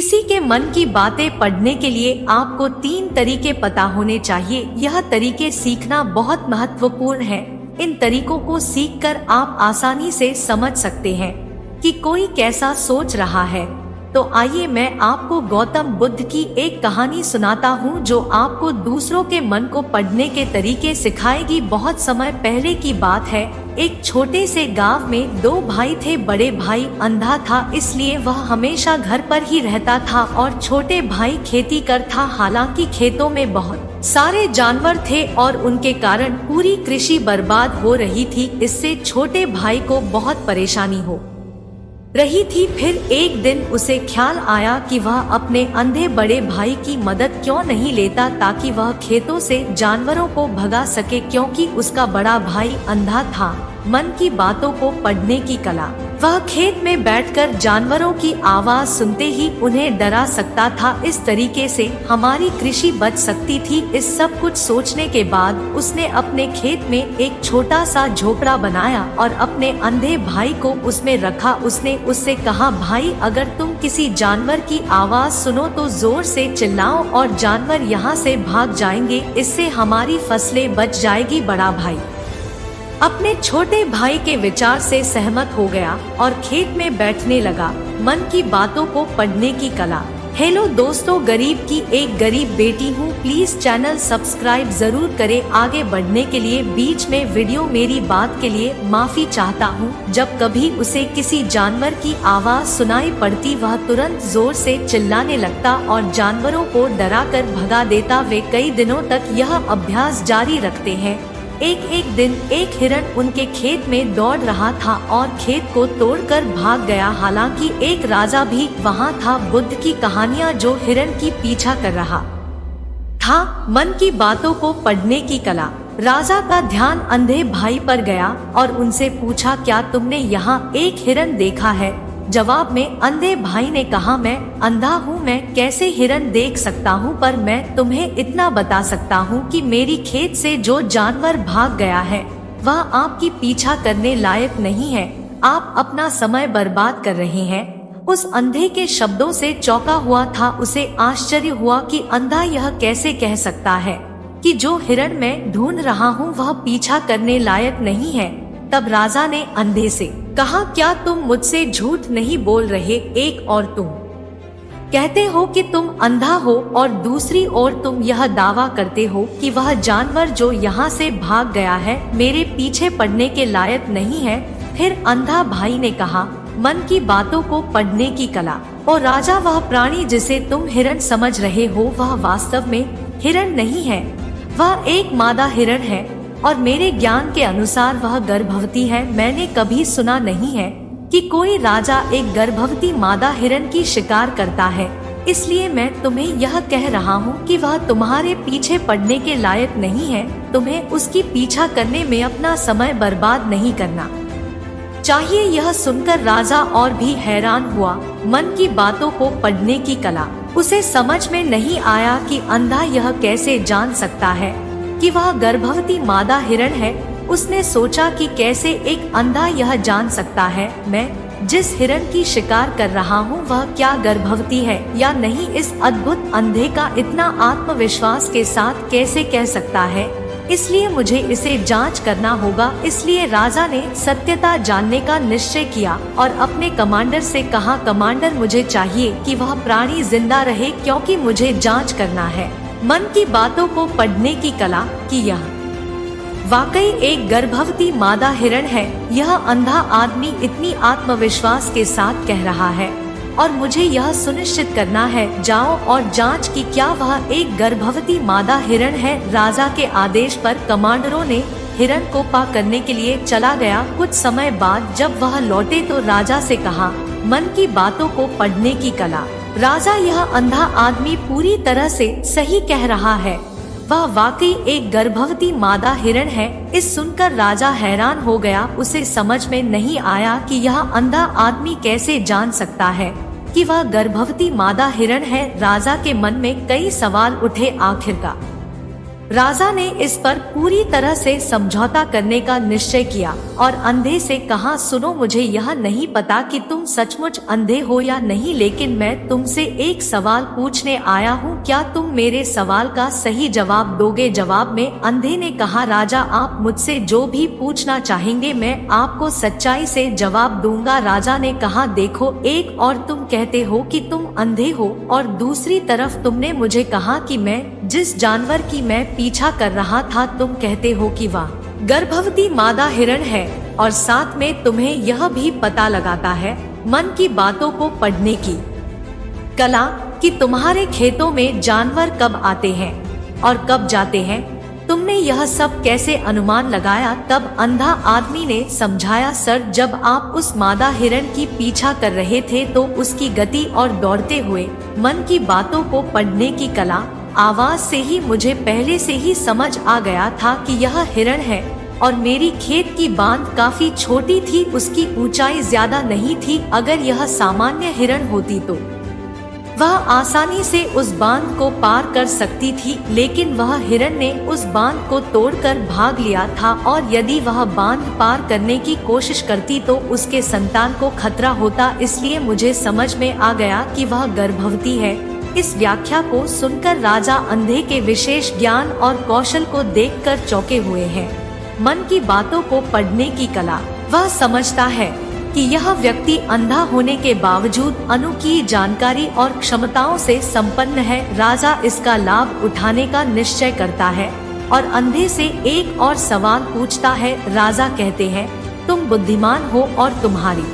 किसी के मन की बातें पढ़ने के लिए आपको 3 तरीके पता होने चाहिए। यह तरीके सीखना बहुत महत्वपूर्ण है। इन तरीकों को सीखकर आप आसानी से समझ सकते हैं कि कोई कैसा सोच रहा है। तो आइए मैं आपको गौतम बुद्ध की एक कहानी सुनाता हूँ जो आपको दूसरों के मन को पढ़ने के तरीके सिखाएगी। बहुत समय पहले की बात है। एक छोटे से गांव में 2 भाई थे। बड़े भाई अंधा था, इसलिए वह हमेशा घर पर ही रहता था और छोटे भाई खेती कर था। हालांकि खेतों में बहुत सारे जानवर थे और उनके कारण पूरी कृषि बर्बाद हो रही थी। इससे छोटे भाई को बहुत परेशानी हो रही थी। फिर एक दिन उसे ख्याल आया कि वह अपने अंधे बड़े भाई की मदद क्यों नहीं लेता ताकि वह खेतों से जानवरों को भगा सके, क्योंकि उसका बड़ा भाई अंधा था। मन की बातों को पढ़ने की कला। वह खेत में बैठकर जानवरों की आवाज सुनते ही उन्हें डरा सकता था। इस तरीके से हमारी कृषि बच सकती थी। इस सब कुछ सोचने के बाद उसने अपने खेत में एक छोटा सा झोपड़ा बनाया और अपने अंधे भाई को उसमें रखा। उसने उससे कहा, भाई अगर तुम किसी जानवर की आवाज सुनो तो जोर से चिल्लाओ और जानवर यहाँ से भाग जाएंगे। इससे हमारी फसलें बच जाएगी। बड़ा भाई अपने छोटे भाई के विचार से सहमत हो गया और खेत में बैठने लगा। मन की बातों को पढ़ने की कला। हेलो दोस्तों, गरीब की एक गरीब बेटी हूँ। प्लीज चैनल सब्सक्राइब जरूर करें। आगे बढ़ने के लिए बीच में वीडियो मेरी बात के लिए माफी चाहता हूँ। जब कभी उसे किसी जानवर की आवाज सुनाई पड़ती वह तुरंत जोर से चिल्लाने लगता और जानवरों को डराकर भगा देता। वे कई दिनों तक यह अभ्यास जारी रखते हैं। एक दिन एक हिरण उनके खेत में दौड़ रहा था और खेत को तोड़कर भाग गया। हालांकि एक राजा भी वहां था। बुद्ध की कहानियां जो हिरण की पीछा कर रहा था। मन की बातों को पढ़ने की कला। राजा का ध्यान अंधे भाई पर गया और उनसे पूछा, क्या तुमने यहाँ एक हिरण देखा है? जवाब में अंधे भाई ने कहा, मैं अंधा हूँ, मैं कैसे हिरण देख सकता हूँ, पर मैं तुम्हें इतना बता सकता हूँ कि मेरी खेत से जो जानवर भाग गया है वह आपकी पीछा करने लायक नहीं है। आप अपना समय बर्बाद कर रहे हैं। उस अंधे के शब्दों से चौंका हुआ था। उसे आश्चर्य हुआ कि अंधा यह कैसे कह सकता है कि जो हिरण मैं ढूंढ रहा हूँ वह पीछा करने लायक नहीं है। तब राजा ने अंधे से कहा, क्या तुम मुझसे झूठ नहीं बोल रहे? एक और तुम कहते हो कि तुम अंधा हो और दूसरी ओर तुम यह दावा करते हो कि वह जानवर जो यहाँ से भाग गया है मेरे पीछे पड़ने के लायक नहीं है। फिर अंधा भाई ने कहा, मन की बातों को पढ़ने की कला। और राजा, वह प्राणी जिसे तुम हिरण समझ रहे हो वह वास्तव में हिरण नहीं है। वह एक मादा हिरण है और मेरे ज्ञान के अनुसार वह गर्भवती है। मैंने कभी सुना नहीं है कि कोई राजा एक गर्भवती मादा हिरण की शिकार करता है। इसलिए मैं तुम्हें यह कह रहा हूँ कि वह तुम्हारे पीछे पड़ने के लायक नहीं है। तुम्हें उसकी पीछा करने में अपना समय बर्बाद नहीं करना चाहिए। यह सुनकर राजा और भी हैरान हुआ। मन की बातों को पढ़ने की कला। उसे समझ में नहीं आया कि अंधा यह कैसे जान सकता है कि वह गर्भवती मादा हिरण है। उसने सोचा कि कैसे एक अंधा यह जान सकता है मैं जिस हिरण की शिकार कर रहा हूँ वह क्या गर्भवती है या नहीं। इस अद्भुत अंधे का इतना आत्मविश्वास के साथ कैसे कह सकता है, इसलिए मुझे इसे जांच करना होगा। इसलिए राजा ने सत्यता जानने का निश्चय किया और अपने कमांडर से कहा, कमांडर मुझे चाहिए कि वह प्राणी जिंदा रहे क्योंकि मुझे जांच करना है। मन की बातों को पढ़ने की कला कि यह वाकई एक गर्भवती मादा हिरण है। यह अंधा आदमी इतनी आत्मविश्वास के साथ कह रहा है और मुझे यह सुनिश्चित करना है। जाओ और जांच कि क्या वह एक गर्भवती मादा हिरण है। राजा के आदेश पर कमांडरों ने हिरण को पा करने के लिए चला गया। कुछ समय बाद जब वह लौटे तो राजा से कहा, मन की बातों को पढ़ने की कला। राजा, यह अंधा आदमी पूरी तरह से सही कह रहा है। वह वाकई एक गर्भवती मादा हिरण है। इस सुनकर राजा हैरान हो गया। उसे समझ में नहीं आया कि यह अंधा आदमी कैसे जान सकता है कि वह गर्भवती मादा हिरण है। राजा के मन में कई सवाल उठे। आखिरकार राजा ने इस पर पूरी तरह से समझौता करने का निश्चय किया और अंधे से कहा, सुनो, मुझे यह नहीं पता कि तुम सचमुच अंधे हो या नहीं, लेकिन मैं तुमसे एक सवाल पूछने आया हूँ, क्या तुम मेरे सवाल का सही जवाब दोगे? जवाब में अंधे ने कहा, राजा, आप मुझसे जो भी पूछना चाहेंगे मैं आपको सच्चाई से जवाब दूंगा। राजा ने कहा, देखो, एक और तुम कहते हो कि तुम अंधे हो और दूसरी तरफ तुमने मुझे कहा कि मैं जिस जानवर की मैं पीछा कर रहा था, तुम कहते हो कि वह गर्भवती मादा हिरण है, और साथ में तुम्हें यह भी पता लगाता है मन की बातों को पढ़ने की कला कि तुम्हारे खेतों में जानवर कब आते हैं और कब जाते हैं। तुमने यह सब कैसे अनुमान लगाया? तब अंधा आदमी ने समझाया, सर, जब आप उस मादा हिरण की पीछा कर रहे थे तो उसकी गति और दौड़ते हुए मन की बातों को पढ़ने की कला, आवाज से ही मुझे पहले से ही समझ आ गया था कि यह हिरण है। और मेरी खेत की बांध काफी छोटी थी, उसकी ऊंचाई ज्यादा नहीं थी। अगर यह सामान्य हिरण होती तो वह आसानी से उस बांध को पार कर सकती थी, लेकिन वह हिरण ने उस बांध को तोड़कर भाग लिया था, और यदि वह बांध पार करने की कोशिश करती तो उसके संतान को खतरा होता। इसलिए मुझे समझ में आ गया कि वह गर्भवती है। इस व्याख्या को सुनकर राजा अंधे के विशेष ज्ञान और कौशल को देखकर चौंके हुए हैं। मन की बातों को पढ़ने की कला, वह समझता है कि यह व्यक्ति अंधा होने के बावजूद अनोखी जानकारी और क्षमताओं से संपन्न है। राजा इसका लाभ उठाने का निश्चय करता है और अंधे से एक और सवाल पूछता है। राजा कहते हैं, तुम बुद्धिमान हो और तुम्हारी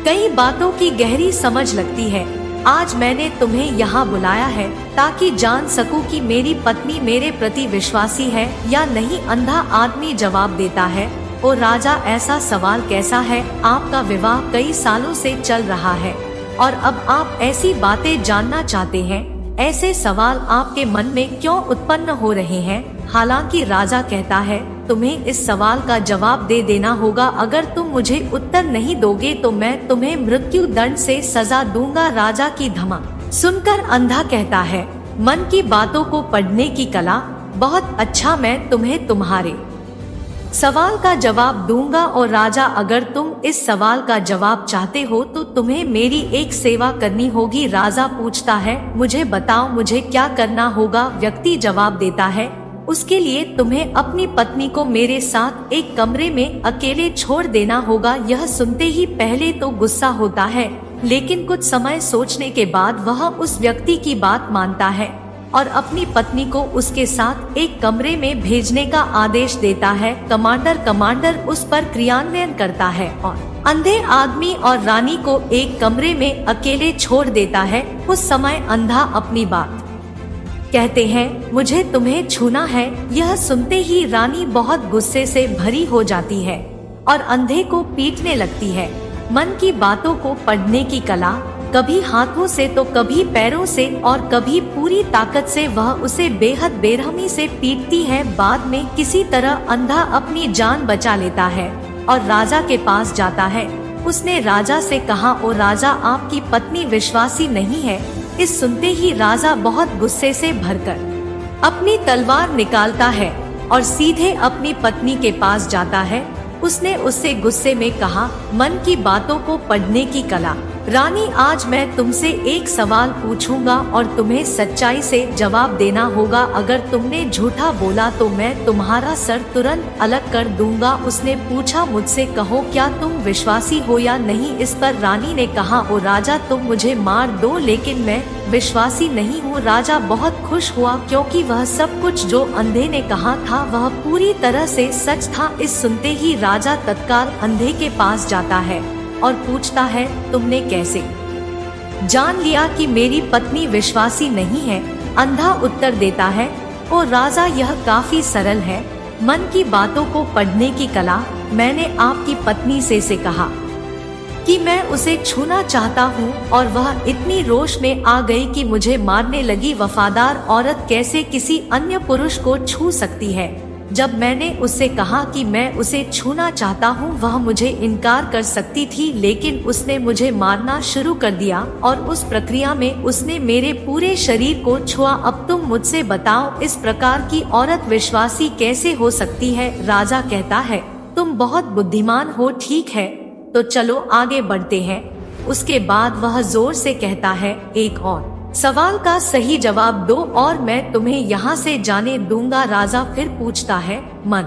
कई बातों की गहरी समझ लगती है। आज मैंने तुम्हें यहाँ बुलाया है ताकि जान सकूं कि मेरी पत्नी मेरे प्रति विश्वासी है या नहीं। अंधा आदमी जवाब देता है, ओ राजा, ऐसा सवाल कैसा है? आपका विवाह कई सालों से चल रहा है और अब आप ऐसी बातें जानना चाहते हैं। ऐसे सवाल आपके मन में क्यों उत्पन्न हो रहे हैं? हालांकि राजा कहता है, तुम्हें इस सवाल का जवाब दे देना होगा। अगर तुम मुझे उत्तर नहीं दोगे तो मैं तुम्हें मृत्यु दंड से सजा दूंगा। राजा की धमक सुनकर अंधा कहता है, मन की बातों को पढ़ने की कला, बहुत अच्छा, मैं तुम्हें तुम्हारे सवाल का जवाब दूंगा। और राजा, अगर तुम इस सवाल का जवाब चाहते हो तो तुम्हें मेरी एक सेवा करनी होगी। राजा पूछता है, मुझे बताओ, मुझे क्या करना होगा? व्यक्ति जवाब देता है, उसके लिए तुम्हें अपनी पत्नी को मेरे साथ एक कमरे में अकेले छोड़ देना होगा। यह सुनते ही पहले तो गुस्सा होता है, लेकिन कुछ समय सोचने के बाद वह उस व्यक्ति की बात मानता है और अपनी पत्नी को उसके साथ एक कमरे में भेजने का आदेश देता है। कमांडर उस पर क्रियान्वयन करता है और अंधे आदमी और रानी को एक कमरे में अकेले छोड़ देता है। उस समय अंधा अपनी बात कहते हैं, मुझे तुम्हें छूना है। यह सुनते ही रानी बहुत गुस्से से भरी हो जाती है और अंधे को पीटने लगती है। मन की बातों को पढ़ने की कला, कभी हाथों से तो कभी पैरों से और कभी पूरी ताकत से वह उसे बेहद बेरहमी से पीटती है। बाद में किसी तरह अंधा अपनी जान बचा लेता है और राजा के पास जाता है। उसने राजा से कहा, ओ राजा, आपकी पत्नी विश्वासी नहीं है। इस सुनते ही राजा बहुत गुस्से से भरकर अपनी तलवार निकालता है और सीधे अपनी पत्नी के पास जाता है। उसने उससे गुस्से में कहा, मन की बातों को पढ़ने की कला, रानी, आज मैं तुमसे एक सवाल पूछूंगा और तुम्हें सच्चाई से जवाब देना होगा। अगर तुमने झूठा बोला तो मैं तुम्हारा सर तुरंत अलग कर दूंगा। उसने पूछा, मुझसे कहो, क्या तुम विश्वासी हो या नहीं? इस पर रानी ने कहा, ओ राजा, तुम मुझे मार दो, लेकिन मैं विश्वासी नहीं हूँ। राजा बहुत खुश हुआ क्योंकि वह सब कुछ जो अंधे ने कहा था वह पूरी तरह से सच था। इस सुनते ही राजा तत्काल अंधे के पास जाता है और पूछता है, तुमने कैसे जान लिया कि मेरी पत्नी विश्वासी नहीं है? अंधा उत्तर देता है, ओ राजा, यह काफी सरल है। मन की बातों को पढ़ने की कला, मैंने आपकी पत्नी से कहा कि मैं उसे छूना चाहता हूँ और वह इतनी रोष में आ गई कि मुझे मारने लगी। वफादार औरत कैसे किसी अन्य पुरुष को छू सकती है? जब मैंने उससे कहा कि मैं उसे छूना चाहता हूँ, वह मुझे इनकार कर सकती थी, लेकिन उसने मुझे मारना शुरू कर दिया और उस प्रक्रिया में उसने मेरे पूरे शरीर को छुआ। अब तुम मुझसे बताओ, इस प्रकार की औरत विश्वासी कैसे हो सकती है? राजा कहता है, तुम बहुत बुद्धिमान हो, ठीक है, तो चलो आगे बढ़ते हैं। उसके बाद वह जोर से कहता है, एक और सवाल का सही जवाब दो और मैं तुम्हें यहाँ से जाने दूंगा। राजा फिर पूछता है, मन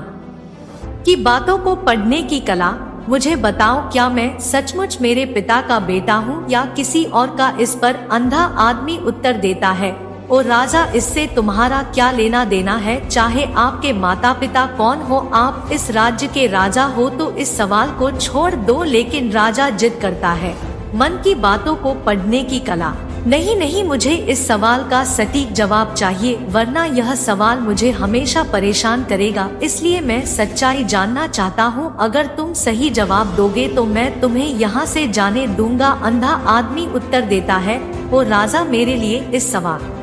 की बातों को पढ़ने की कला, मुझे बताओ, क्या मैं सचमुच मेरे पिता का बेटा हूँ या किसी और का? इस पर अंधा आदमी उत्तर देता है, ओ राजा, इससे तुम्हारा क्या लेना देना है? चाहे आपके माता पिता कौन हो, आप इस राज्य के राजा हो, तो इस सवाल को छोड़ दो। लेकिन राजा जिद करता है, मन की बातों को पढ़ने की कला, नहीं नहीं, मुझे इस सवाल का सटीक जवाब चाहिए, वरना यह सवाल मुझे हमेशा परेशान करेगा। इसलिए मैं सच्चाई जानना चाहता हूँ। अगर तुम सही जवाब दोगे तो मैं तुम्हें यहाँ से जाने दूंगा। अंधा आदमी उत्तर देता है, ओ राजा, मेरे लिए इस सवाल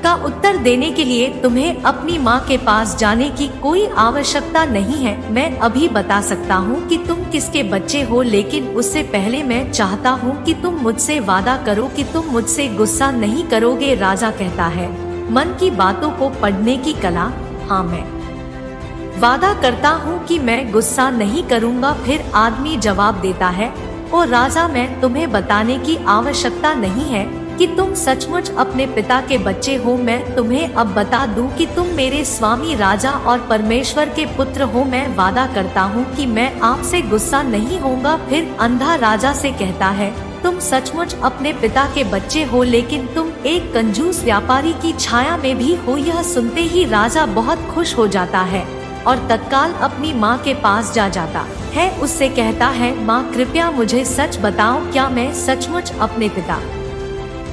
का उत्तर देने के लिए तुम्हें अपनी माँ के पास जाने की कोई आवश्यकता नहीं है। मैं अभी बता सकता हूँ कि तुम किसके बच्चे हो, लेकिन उससे पहले मैं चाहता हूँ कि तुम मुझसे वादा करो कि तुम मुझसे गुस्सा नहीं करोगे। राजा कहता है, मन की बातों को पढ़ने की कला, हाँ, मैं वादा करता हूँ कि मैं गुस्सा नहीं करूँगा। फिर आदमी जवाब देता है, ओ राजा, मैं तुम्हें बताने की आवश्यकता नहीं है कि तुम सचमुच अपने पिता के बच्चे हो। मैं तुम्हें अब बता दूं कि तुम मेरे स्वामी राजा और परमेश्वर के पुत्र हो। मैं वादा करता हूं कि मैं आपसे गुस्सा नहीं होऊंगा। फिर अंधा राजा से कहता है, तुम सचमुच अपने पिता के बच्चे हो, लेकिन तुम एक कंजूस व्यापारी की छाया में भी हो। यह सुनते ही राजा बहुत खुश हो जाता है और तत्काल अपनी माँ के पास जाता है। उससे कहता है, माँ, कृपया मुझे सच बताओ, क्या मैं सचमुच अपने पिता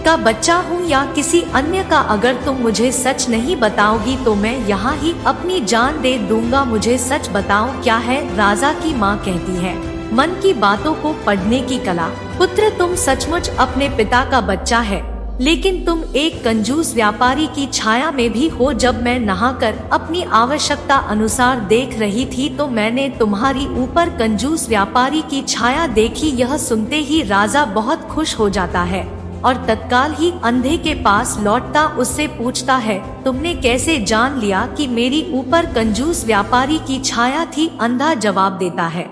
का बच्चा हूँ या किसी अन्य का? अगर तुम मुझे सच नहीं बताओगी तो मैं यहाँ ही अपनी जान दे दूंगा। मुझे सच बताओ, क्या है? राजा की माँ कहती है, मन की बातों को पढ़ने की कला, पुत्र, तुम सचमुच अपने पिता का बच्चा है, लेकिन तुम एक कंजूस व्यापारी की छाया में भी हो। जब मैं नहाकर अपनी आवश्यकता अनुसार देख रही थी तो मैंने तुम्हारी ऊपर कंजूस व्यापारी की छाया देखी। यह सुनते ही राजा बहुत खुश हो जाता है और तत्काल ही अंधे के पास लौटता उससे पूछता है, तुमने कैसे जान लिया कि मेरी ऊपर कंजूस व्यापारी की छाया थी? अंधा जवाब देता है,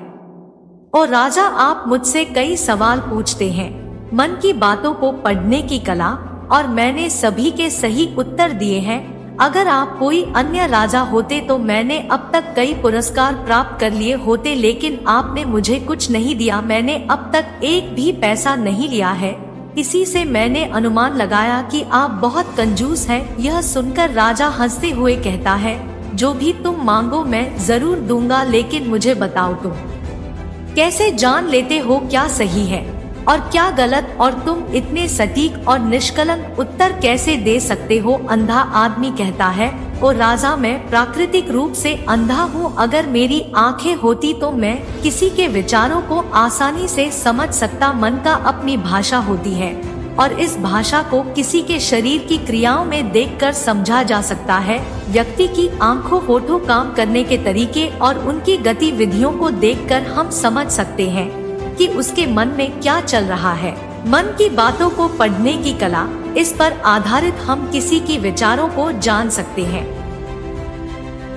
और राजा, आप मुझसे कई सवाल पूछते हैं, मन की बातों को पढ़ने की कला, और मैंने सभी के सही उत्तर दिए हैं। अगर आप कोई अन्य राजा होते तो मैंने अब तक कई पुरस्कार प्राप्त कर लिए होते, लेकिन आपने मुझे कुछ नहीं दिया। मैंने अब तक एक भी पैसा नहीं लिया है। इसी से मैंने अनुमान लगाया कि आप बहुत कंजूस हैं। यह सुनकर राजा हंसते हुए कहता है, जो भी तुम मांगो मैं जरूर दूंगा, लेकिन मुझे बताओ, तुम कैसे जान लेते हो क्या सही है और क्या गलत, और तुम इतने सटीक और निष्कलंक उत्तर कैसे दे सकते हो? अंधा आदमी कहता है, ओ राजा, मैं प्राकृतिक रूप से अंधा हूँ। अगर मेरी आंखें होती तो मैं किसी के विचारों को आसानी से समझ सकता। मन का अपनी भाषा होती है और इस भाषा को किसी के शरीर की क्रियाओं में देखकर समझा जा सकता है। व्यक्ति की आंखों, होठों, काम करने के तरीके और उनकी गतिविधियों को देखकर हम समझ सकते हैं कि उसके मन में क्या चल रहा है। मन की बातों को पढ़ने की कला, इस पर आधारित हम किसी की विचारों को जान सकते हैं।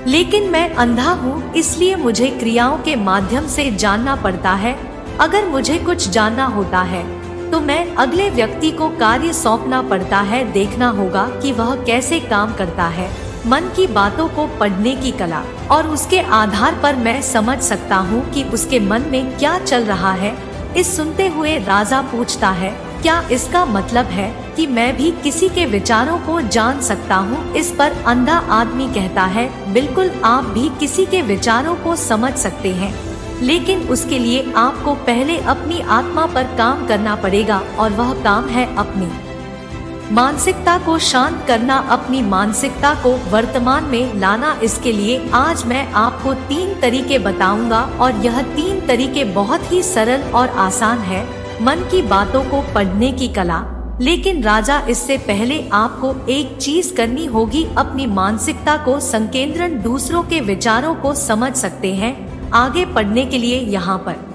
लेकिन मैं अंधा हूँ, इसलिए मुझे क्रियाओं के माध्यम से जानना पड़ता है। अगर मुझे कुछ जानना होता है तो मैं अगले व्यक्ति को कार्य सौंपना पड़ता है। देखना होगा कि वह कैसे काम करता है। मन की बातों को पढ़ने की कला, और उसके आधार पर मैं समझ सकता हूँ कि उसके मन में क्या चल रहा है। इस सुनते हुए राजा पूछता है, क्या इसका मतलब है कि मैं भी किसी के विचारों को जान सकता हूँ? इस पर अंधा आदमी कहता है, बिल्कुल, आप भी किसी के विचारों को समझ सकते हैं, लेकिन उसके लिए आपको पहले अपनी आत्मा पर काम करना पड़ेगा, और वह काम है अपनी मानसिकता को शांत करना, अपनी मानसिकता को वर्तमान में लाना। इसके लिए आज मैं आपको 3 तरीके बताऊंगा, और यह 3 तरीके बहुत ही सरल और आसान है। मन की बातों को पढ़ने की कला, लेकिन राजा, इससे पहले आपको एक चीज करनी होगी, अपनी मानसिकता को संकेंद्रण, दूसरों के विचारों को समझ सकते हैं। आगे पढ़ने के लिए यहाँ पर